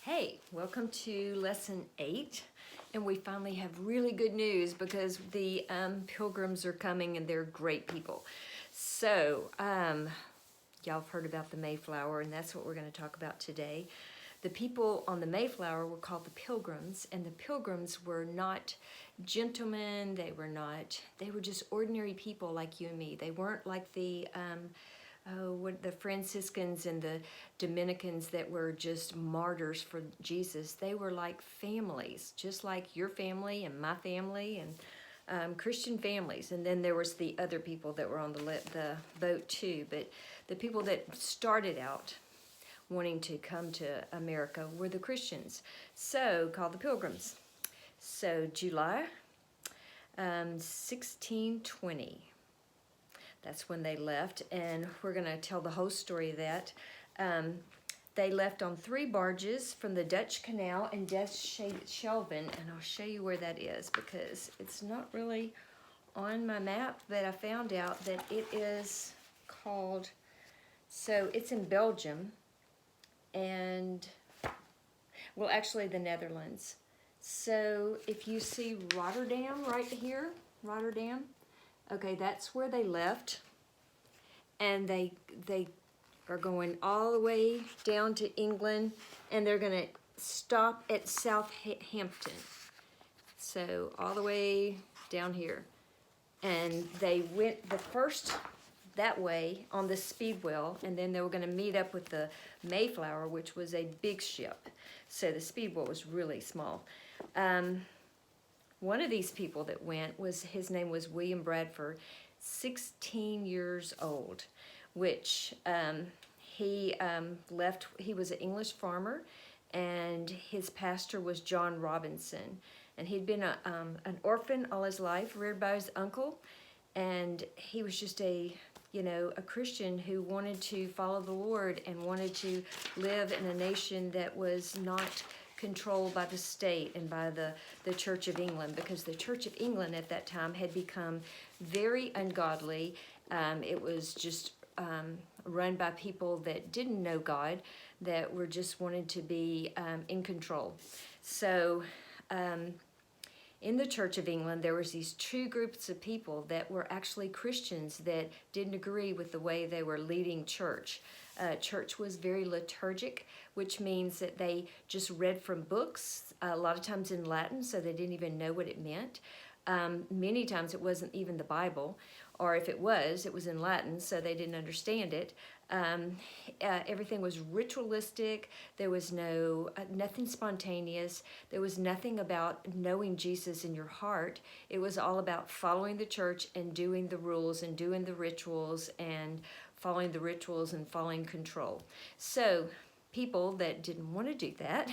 Hey, welcome to lesson 8. And we finally have really good news because the pilgrims are coming and they're great people. So, y'all have heard about the Mayflower, and that's what we're going to talk about today. The people on the Mayflower were called the Pilgrims, and the Pilgrims were not gentlemen. They were just ordinary people like you and me. They weren't like the Franciscans and the Dominicans that were just martyrs for Jesus. They were like families, just like your family and my family and Christian families. And then there was the other people that were on the boat too. But the people that started out wanting to come to America were the Christians, so called the Pilgrims. So July 1620. That's when they left, and we're going to tell the whole story of that. They left on 3 barges from the Dutch Canal in Deschelven, and I'll show you where that is because it's not really on my map, but I found out that it is called, so it's in Belgium, and, well, actually the Netherlands. So if you see Rotterdam right here, Rotterdam, okay, that's where they left, and they are going all the way down to England, and they're going to stop at Southampton. So all the way down here, and they went the first that way on the Speedwell, and then they were going to meet up with the Mayflower, which was a big ship. So the Speedwell was really small. One of these people that went his name was William Bradford, 16 years old, which he left. He was an English farmer, and his pastor was John Robinson. And he'd been an orphan all his life, reared by his uncle, and he was just a Christian who wanted to follow the Lord and wanted to live in a nation that was not controlled by the state and by the Church of England, because the Church of England at that time had become very ungodly. It was just run by people that didn't know God, that were just wanted to be in control. So in the Church of England, there was these 2 groups of people that were actually Christians that didn't agree with the way they were leading church. Church was very liturgic, which means that they just read from books, a lot of times in Latin, so they didn't even know what it meant. Many times it wasn't even the Bible, or if it was in Latin, so they didn't understand it. Everything was ritualistic. There was nothing spontaneous. There was nothing about knowing Jesus in your heart. It was all about following the church and doing the rules and doing the rituals and following the rituals and following control. So people that didn't want to do that,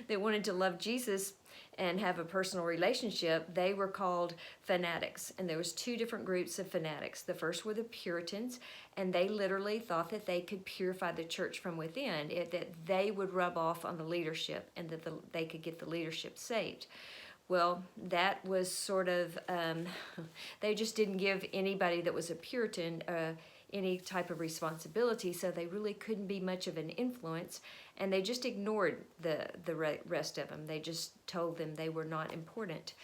that wanted to love Jesus and have a personal relationship, they were called fanatics. And there was 2 different groups of fanatics. The first were the Puritans, and they literally thought that they could purify the church from within, that they would rub off on the leadership and that they could get the leadership saved. Well, that was sort of, they just didn't give anybody that was a Puritan any type of responsibility, so they really couldn't be much of an influence, and they just ignored the rest of them. They just told them they were not important.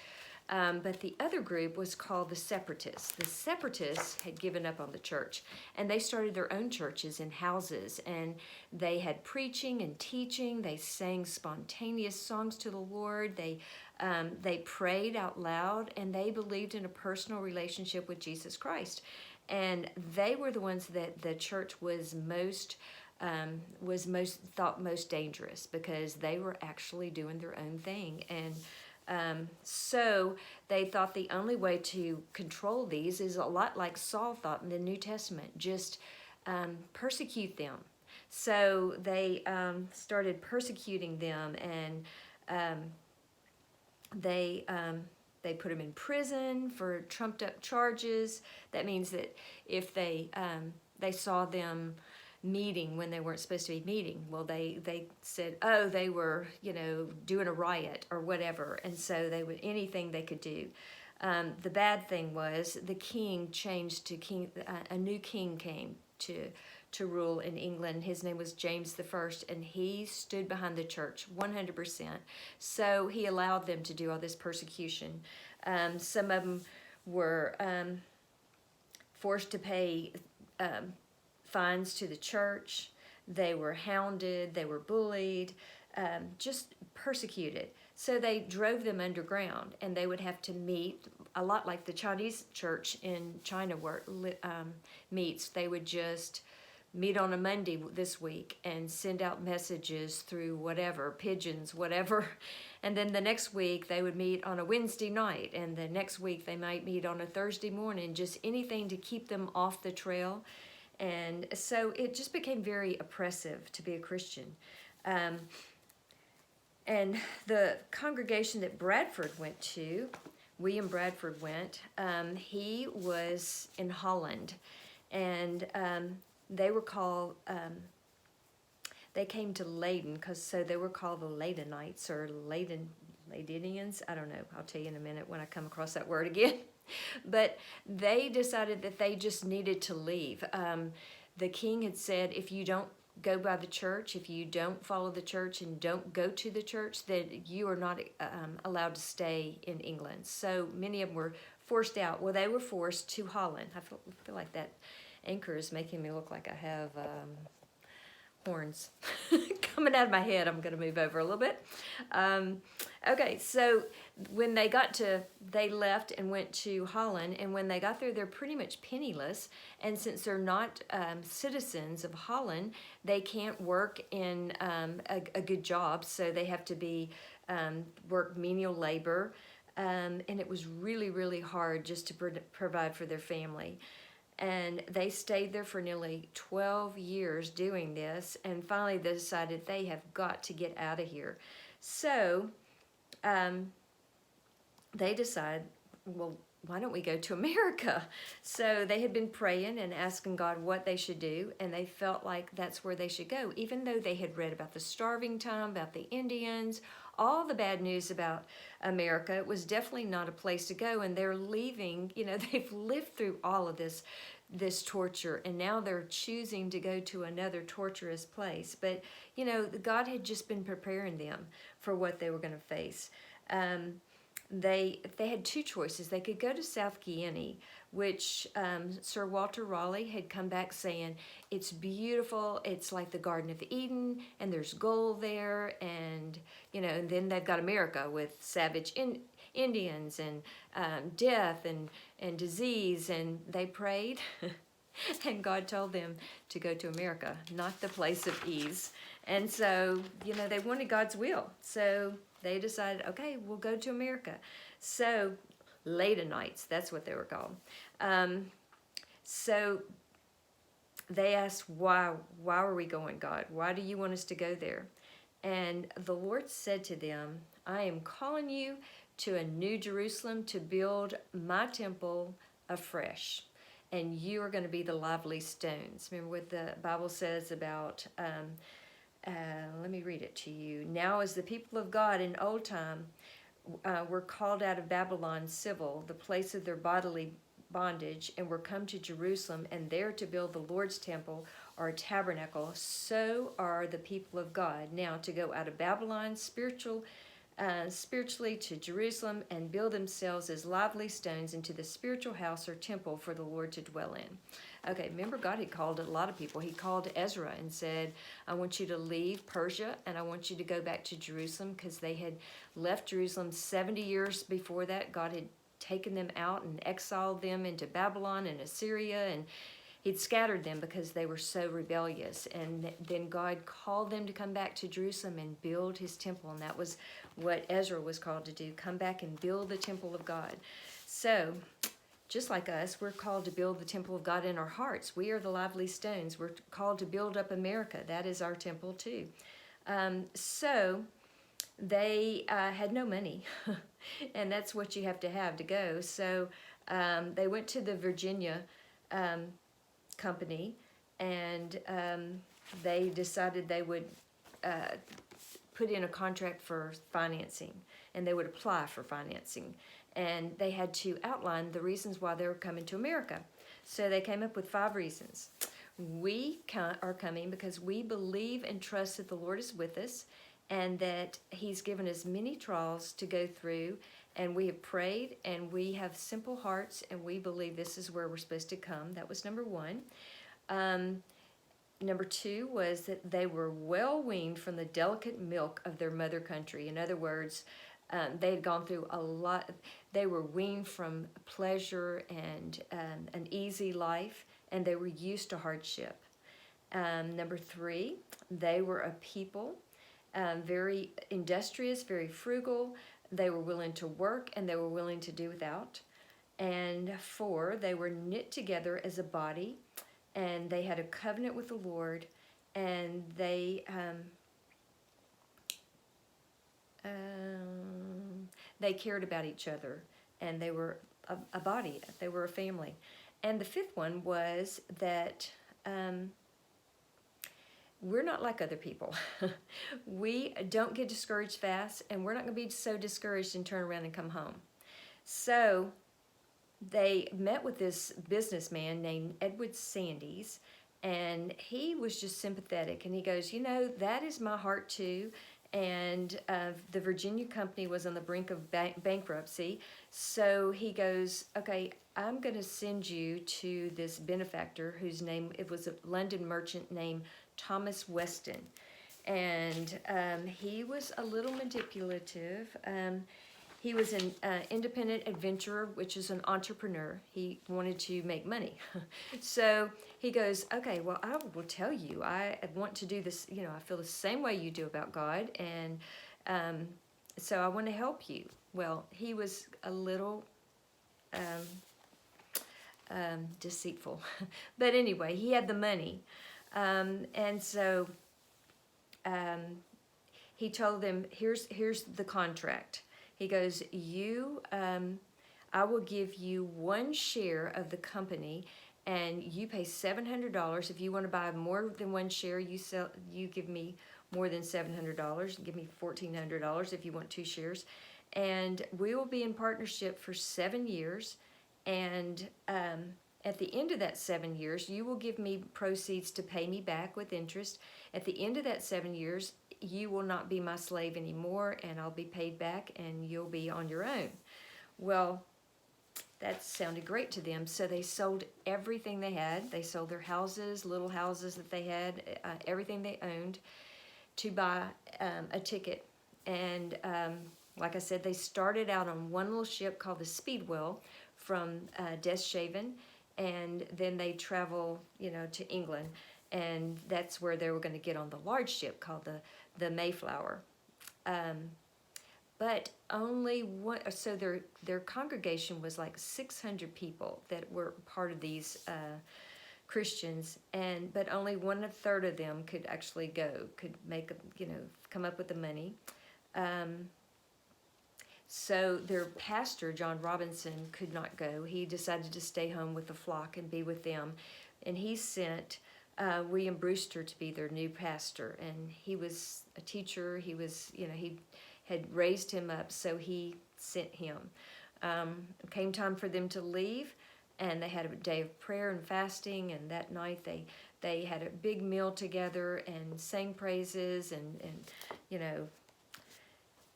But the other group was called the Separatists. The Separatists had given up on the church, and they started their own churches and houses, and they had preaching and teaching. They sang spontaneous songs to the Lord. They prayed out loud, and they believed in a personal relationship with Jesus Christ. And they were the ones that the church was most dangerous, because they were actually doing their own thing. And so they thought the only way to control these is a lot like Saul thought in the New Testament, just persecute them. So they started persecuting them, and they put them in prison for trumped up charges. That means that if they saw them meeting when they weren't supposed to be meeting, well, they said, oh, they were doing a riot or whatever, and so they would, anything they could do. The bad thing was the king changed to king. A new king came to to rule in England. His name was James the First, and he stood behind the church 100%. So he allowed them to do all this persecution. Some of them were forced to pay fines to the church. They were hounded, they were bullied, just persecuted. So they drove them underground, and they would have to meet a lot like the Chinese church in China where meets. They would just meet on a Monday this week and send out messages through whatever, pigeons, whatever. And then the next week they would meet on a Wednesday night, and the next week they might meet on a Thursday morning, just anything to keep them off the trail. And so it just became very oppressive to be a Christian. And the congregation that Bradford went to, William Bradford went, he was in Holland. And they were called, they came to Leyden, so they were called the Leydenites or Leydenians. I don't know. I'll tell you in a minute when I come across that word again. But they decided that they just needed to leave. The king had said, if you don't go by the church, if you don't follow the church and don't go to the church, then you are not allowed to stay in England. So many of them were forced out. Well, they were forced to Holland. I feel like that anchor is making me look like I have horns coming out of my head. I'm going to move over a little bit. Okay, so when they left and went to Holland, and when they got there, they're pretty much penniless. And since they're not citizens of Holland, they can't work in a good job, so they have to be work menial labor. And it was really, really hard just to provide for their family. And they stayed there for nearly 12 years doing this, and finally they decided they have got to get out of here. So they decided, well, why don't we go to America? So they had been praying and asking God what they should do, and they felt like that's where they should go, even though they had read about the starving time, about the Indians, all the bad news about America. It was definitely not a place to go, and they're leaving. They've lived through all of this torture, and now they're choosing to go to another torturous place. But God had just been preparing them for what they were going to face. They had two choices. They could go to South Guinea, which Sir Walter Raleigh had come back saying, it's beautiful, it's like the Garden of Eden, and there's gold there, and and then they've got America with savage Indians and death and disease, and they prayed and God told them to go to America, not the place of ease. And so they wanted God's will, so they decided, okay, we'll go to America. So Leydenites, that's what they were called. So they asked, why are we going, God? Why do you want us to go there? And the Lord said to them, I am calling you to a new Jerusalem to build my temple afresh. And you are going to be the lively stones. Remember what the Bible says about, let me read it to you. Now as the people of God in old time were called out of Babylon civil, the place of their bodily bondage, and were come to Jerusalem, and there to build the Lord's temple or tabernacle, so are the people of God now to go out of Babylon spiritually to Jerusalem and build themselves as lively stones into the spiritual house or temple for the Lord to dwell in. Okay, remember God had called a lot of people. He called Ezra and said, I want you to leave Persia and I want you to go back to Jerusalem, because they had left Jerusalem 70 years before that. God had taken them out and exiled them into Babylon and Assyria, and He'd scattered them because they were so rebellious. And then God called them to come back to Jerusalem and build His temple. And that was what Ezra was called to do, come back and build the temple of God. So, just like us, we're called to build the temple of God in our hearts. We are the lively stones. We're called to build up America. That is our temple too. So, they had no money. And that's what you have to go. So, they went to the Virginia company, and they decided they would put in a contract for financing, and they would apply for financing, and they had to outline the reasons why they were coming to America. So they came up with 5 reasons. We are coming because we believe and trust that the Lord is with us and that He's given us many trials to go through. And we have prayed and we have simple hearts and we believe this is where we're supposed to come. That was number one. Number two was that they were well weaned from the delicate milk of their mother country. In other words, they had gone through a lot. They were weaned from pleasure and an easy life, and they were used to hardship. Number three, they were a people very industrious, very frugal. They were willing to work and they were willing to do without. And four, they were knit together as a body and they had a covenant with the Lord, and they cared about each other, and they were a body. They were a family. And the fifth one was that we're not like other people. We don't get discouraged fast, and we're not going to be so discouraged and turn around and come home. So they met with this businessman named Edward Sandys, and he was just sympathetic. And he goes, you know, that is my heart too. And the Virginia company was on the brink of bankruptcy. So he goes, okay, I'm going to send you to this benefactor whose name, it was a London merchant named Thomas Weston. And he was a little manipulative. He was an independent adventurer, which is an entrepreneur. He wanted to make money. So he goes, okay, well, I will tell you, I want to do this, you know, I feel the same way you do about God, and so I want to help you. Well, he was a little deceitful. But anyway, he had the money. And so he told them, here's the contract. He goes, I will give you 1 share of the company, and you pay $700. If you want to buy more than 1 share, you give me more than $700. Give me $1,400 if you want 2 shares. And we will be in partnership for 7 years. And at the end of that 7 years, you will give me proceeds to pay me back with interest. At the end of that 7 years, you will not be my slave anymore, and I'll be paid back, and you'll be on your own. Well, that sounded great to them, so they sold everything they had. They sold their houses, little houses that they had, everything they owned, to buy a ticket. And like I said, they started out on one little ship called the Speedwell from Deshaven, and then they travel, you know, to England, and that's where they were going to get on the large ship called the Mayflower. But only one, so their congregation was like 600 people that were part of these Christians, but only 1/3 of them could actually go, could make, you know, come up with the money. So their pastor, John Robinson, could not go. He decided to stay home with the flock and be with them. And he sent William Brewster to be their new pastor. And he was a teacher. He was, you know, he had raised him up, so he sent him. It came time for them to leave, and they had a day of prayer and fasting. And that night they had a big meal together and sang praises and you know.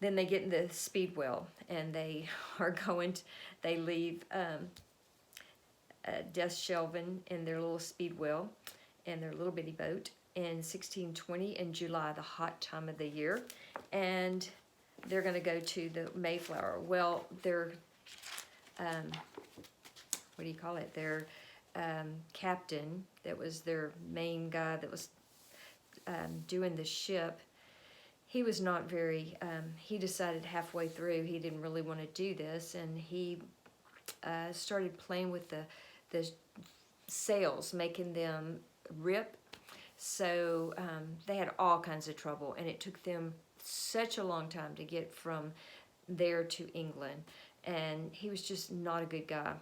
Then they get in the Speedwell, and they are they leave Deshaven in their little Speedwell, in their little bitty boat, in 1620 in July, the hot time of the year. And they're going to go to the Mayflower. Well, their, what do you call it? Their captain, that was their main guy that was doing the ship, he was not very, he decided halfway through he didn't really want to do this, and he started playing with the sails, making them rip. So they had all kinds of trouble, and it took them such a long time to get from there to England. And he was just not a good guy,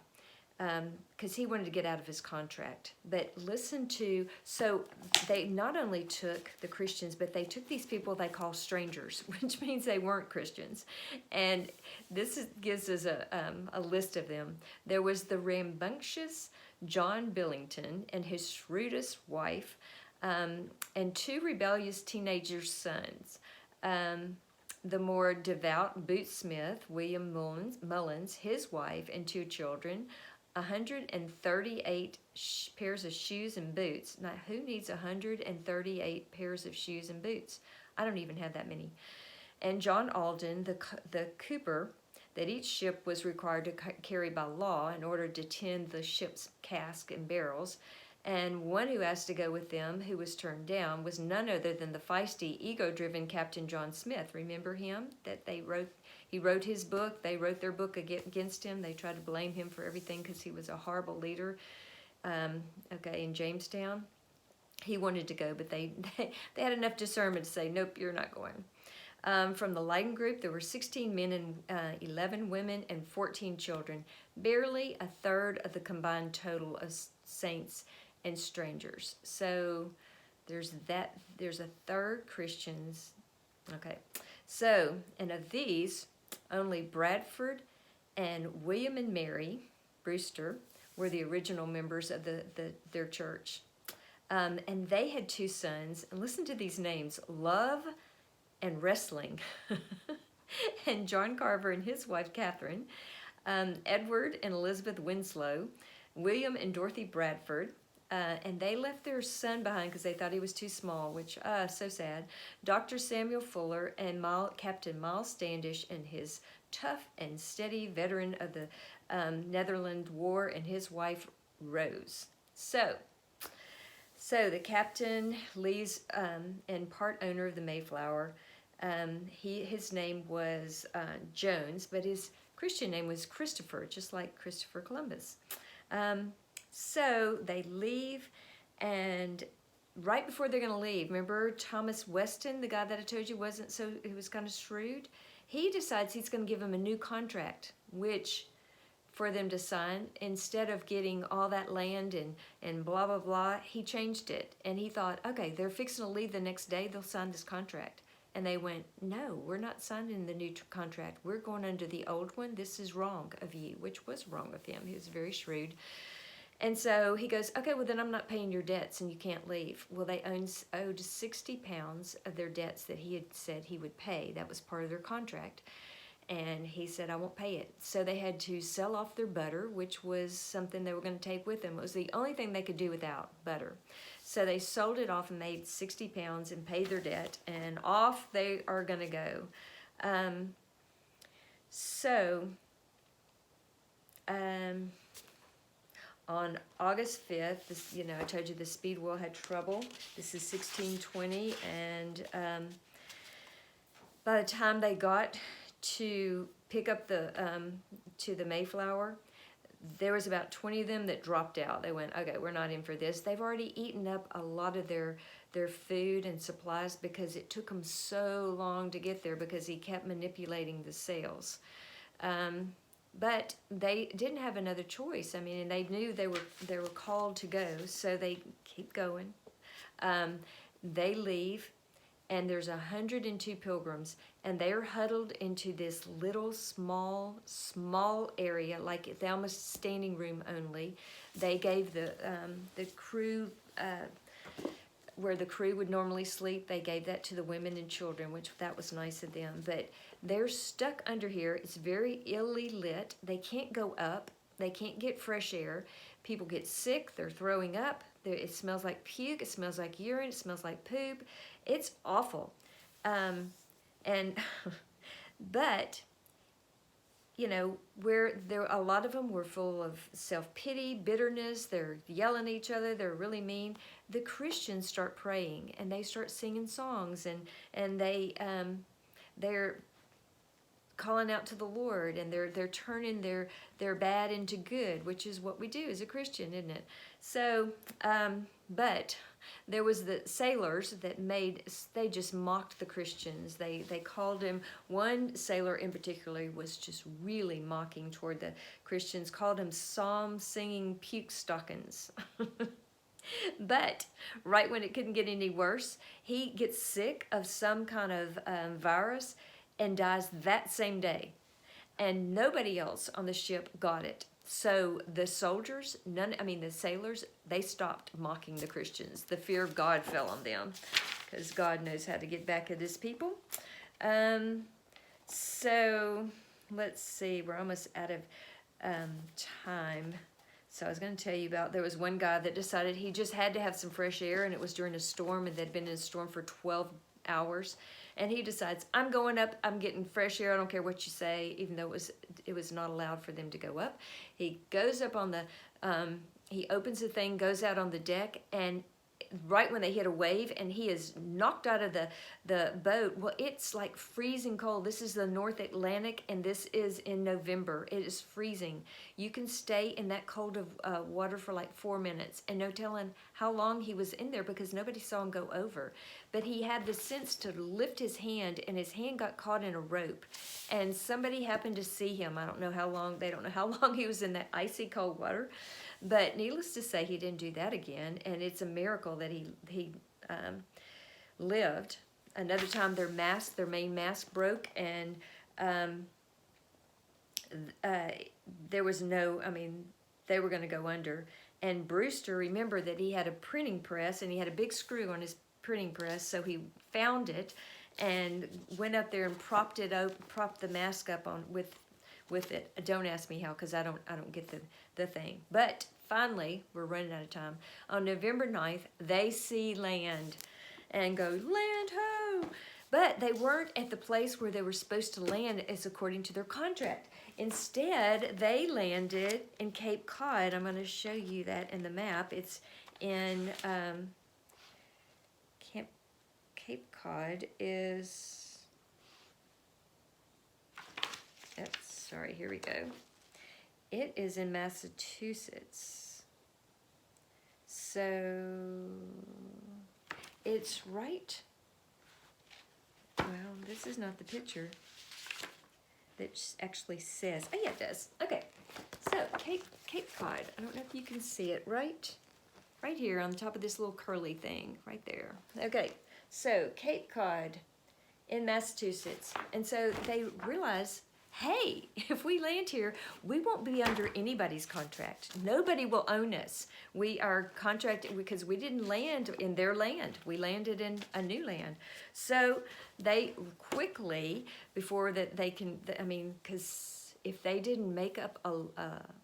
because he wanted to get out of his contract. But listen to, so they not only took the Christians, but they took these people they call strangers, which means they weren't Christians. And this gives us a list of them. There was the rambunctious, John Billington and his shrewdest wife, and two rebellious teenager sons. The more devout Boots Smith, William Mullins, his wife, and two children, 138 pairs of shoes and boots. Now, who needs 138 pairs of shoes and boots? I don't even have that many. And John Alden, the cooper, that each ship was required to carry by law in order to tend the ship's cask and barrels. And one who asked to go with them, who was turned down, was none other than the feisty, ego-driven Captain John Smith. Remember him? He wrote his book. They wrote their book against him. They tried to blame him for everything because he was a horrible leader. In Jamestown. He wanted to go, but they had enough discernment to say, nope, you're not going. From the Leiden group, there were 16 men and 11 women and 14 children, barely a third of the combined total of saints and strangers. So there's a third Christians. Okay, so, and of these, only Bradford and William and Mary Brewster were the original members of their church. And they had two sons, and listen to these names, Love and Wrestling, and John Carver and his wife Catherine, Edward and Elizabeth Winslow, William and Dorothy Bradford, and they left their son behind because they thought he was too small, which, so sad. Dr. Samuel Fuller and Captain Miles Standish and his tough and steady veteran of the Netherland War and his wife Rose. So the captain leaves and part owner of the Mayflower. His name was Jones, but his Christian name was Christopher, just like Christopher Columbus. So they leave, and right before they're going to leave, remember Thomas Weston, the guy that I told you he was kind of shrewd? He decides he's going to give him a new contract, which for them to sign, instead of getting all that land and blah, blah, blah, he changed it. And he thought, okay, they're fixing to leave the next day, they'll sign this contract. And they went, no, we're not signing the new contract. We're going under the old one. This is wrong of you, which was wrong of him. He was very shrewd. And so he goes, okay, well, then I'm not paying your debts and you can't leave. Well, they owed 60 pounds of their debts that he had said he would pay. That was part of their contract. And he said, I won't pay it. So they had to sell off their butter, which was something they were going to take with them. It was the only thing they could do without butter. So they sold it off and made 60 pounds and paid their debt. And off they are going to go. On August 5th, I told you the Speedwell had trouble. This is 1620. And by the time they got to pick up to the Mayflower, there was about 20 of them that dropped out. They went, okay, we're not in for this. They've already eaten up a lot of their food and supplies because it took them so long to get there because he kept manipulating the sails. But they didn't have another choice. I mean, and they knew they were called to go, so they keep going. They leave. And there's 102 pilgrims, and they're huddled into this little small area, like it's almost standing room only. They gave the crew, where the crew would normally sleep, they gave that to the women and children, which that was nice of them. But they're stuck under here. It's very illy lit. They can't go up. They can't get fresh air. People get sick. They're throwing up. It smells like puke. It smells like urine. It smells like poop. It's awful. But, where a lot of them were full of self-pity, bitterness, they're yelling at each other, they're really mean. The Christians start praying, and they start singing songs, and they're calling out to the Lord, and they're turning their bad into good, which is what we do as a Christian, isn't it? So, but there was the sailors that they just mocked the Christians. They called him, one sailor in particular was just really mocking toward the Christians, called him psalm singing puke stockings. But right when it couldn't get any worse, he gets sick of some kind of virus and dies that same day. And nobody else on the ship got it. So the soldiers, the sailors, they stopped mocking the Christians. The fear of God fell on them because God knows how to get back at his people. So let's see, we're almost out of time. So I was going to tell you about, there was one guy that decided he just had to have some fresh air, and it was during a storm, and they'd been in a storm for 12 hours. And he decides, I'm going up, I'm getting fresh air, I don't care what you say, even though it was not allowed for them to go up. He goes up on the, he opens the thing, goes out on the deck, and right when they hit a wave, and he is knocked out of the boat. Well, it's like freezing cold. This is the North Atlantic, and this is in November. It is freezing. You can stay in that cold of water for like 4 minutes, and no telling how long he was in there because nobody saw him go over. But he had the sense to lift his hand, and his hand got caught in a rope, and somebody happened to see him. I don't know how long, they don't know how long he was in that icy cold water. But needless to say, he didn't do that again, and it's a miracle that he lived. Another time, their main mast broke, and there was no, they were going to go under. And Brewster remembered that he had a printing press, and he had a big screw on his printing press, so he found it and went up there and propped the mask up on with it. Don't ask me how, because I don't get the thing. But finally, we're running out of time. On November 9th, they see land and go, land ho! But they weren't at the place where they were supposed to land as according to their contract. Instead, they landed in Cape Cod. I'm going to show you that in the map. It's in Cape Cod is... Sorry, here we go. It is in Massachusetts. So it's right. Well, this is not the picture that actually says. Oh, yeah, it does. Okay. So Cape Cod. I don't know if you can see it right here on the top of this little curly thing right there. Okay. So Cape Cod in Massachusetts. And so they realize, hey, if we land here, we won't be under anybody's contract. Nobody will own us. We are contracted because we didn't land in their land. We landed in a new land. So they quickly, before that they can, because if they didn't make up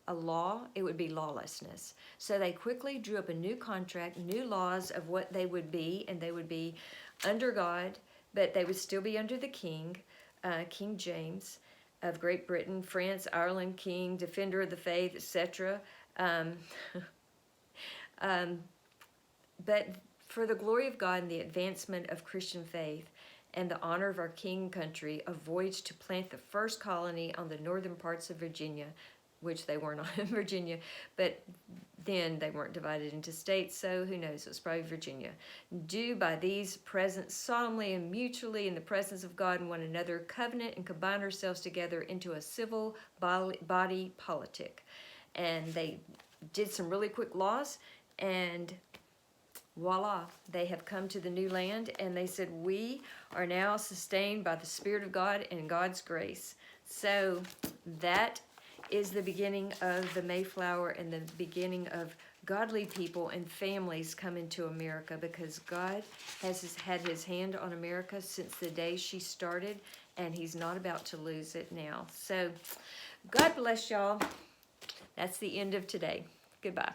a law, it would be lawlessness. So they quickly drew up a new contract, new laws of what they would be, and they would be under God, but they would still be under the king, King James of Great Britain, France, Ireland, King, Defender of the Faith, etc. But for the glory of God and the advancement of Christian faith and the honor of our king country, a voyage to plant the first colony on the northern parts of Virginia, which they were not in Virginia, but then they weren't divided into states, so who knows, it was probably Virginia. Do by these present solemnly and mutually in the presence of God and one another, covenant and combine ourselves together into a civil body politic. And they did some really quick laws, and voila, they have come to the new land, and they said, we are now sustained by the Spirit of God and God's grace. So that is the beginning of the Mayflower and the beginning of godly people and families coming to America, because God has had his hand on America since the day she started, and he's not about to lose it now. So God bless y'all. That's the end of today. Goodbye.